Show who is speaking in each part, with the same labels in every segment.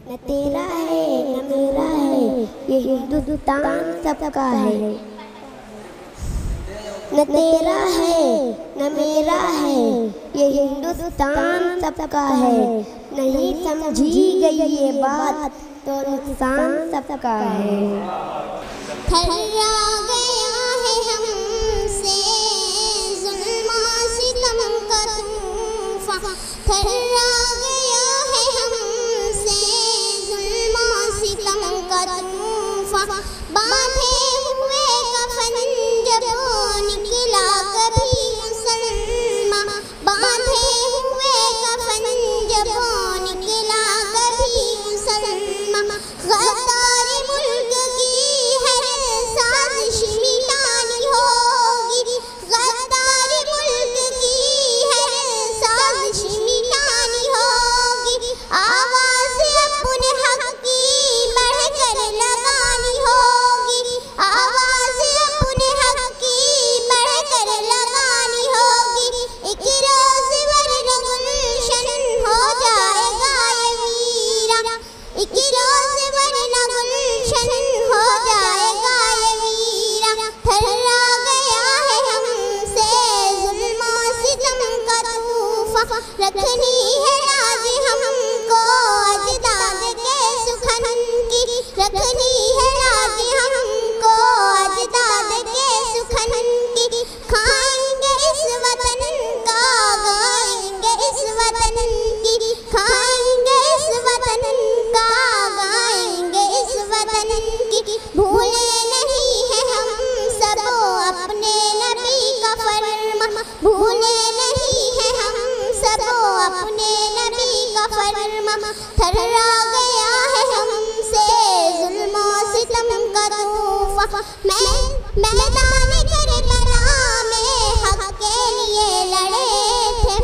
Speaker 1: न तेरा है न मेरा है, ये हिंदुस्तान सबका है। न तेरा है न मेरा है, ये हिंदुस्तान सबका है। नहीं समझी गई ये बात तो नुकसान सबका है।
Speaker 2: थर्रा गया है हमसे ज़ुल्म सितम का तूफ़ान, थर्रा गया है हमसे ज़ुल्म सितम का तूफ़ान। बांधे हुए कफन जब निकला कभी मुसलमान, बांधे हुए कफन जब निकला कभी मुसलमान। गद्दार मुल्क की हर साजिश मिटानी होगी, गद्दार मुल्क की हर साजिश मिटानी होगी। आवाज़ अपने हक की बढ़कर लगानी होगी, आवाज़ अपने हक की बढ़कर लगानी होगी। एक रोज़ वरना गुलशन हो जाएगा ये वीरा, एक रोज़ वरना गुलशन हो जाएगा ये वीरा। थर्रा गया है हमसे ज़ुल्म सितम का तूफ़ान, रखनी है लाज हमको अजदाद के सुखन की, रखनी है लाज हमको अजदाद के सुखन की। खाएंगे इस वतन का, गाएंगे इस वतन की, खाएंगे इस वतन का, गाएंगे इस वतन की। भूले नहीं है हम सब अपने नबी का फरमान, भूले नहीं है हम सब अपने नबी का फरमान। थर्रा गया है हमसे ज़ुल्म सितम का तूफ़ान। मैदान करबला में हक के लिए लड़े थे,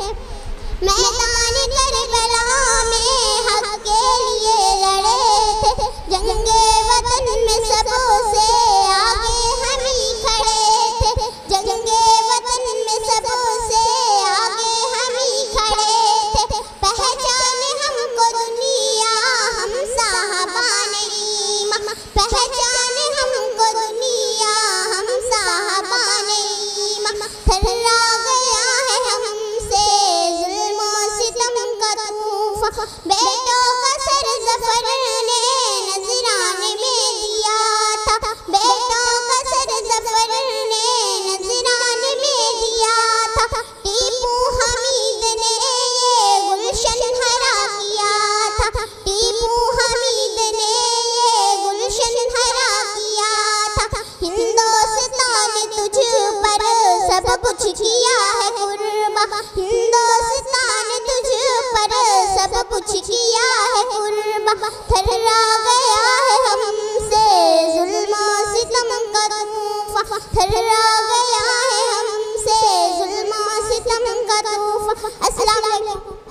Speaker 2: मैदान करबला में हक के लिए लड़े थे। जंगे वतन में सबसे आगे हम ही खड़े थे, जंगे वतन में सबसे आगे हम ही खड़े थे। पहचाने हमको दुनिया हम साहबाने ईमान, पहचाने हमको दुनिया हम साहबाने ईमान। थर्रा गया है हमसे ज़ुल्म सितम का तूफ़ान। बेटों का सर ज़फ़र ने नज़राने में दिया था, बेटों का सर ज़फ़र ने नज़राने में दिया था। टीपू हमीद ने ये गुलशन हरा किया था, टीपू हमीद ने ये गुलशन हरा किया था। हिंदुस्तान तुझ पर सब कुछ किया है कुर्बान, हिंदुस्तान तुझ पर सब कुछ किया है कुर्बान। थर्रा गया है हमसे ज़ुल्म सितम का तूफ़ान, थर्रा गया है हमसे ज़ुल्म सितम का तूफ़ान। अस्सलाम वालेकुम।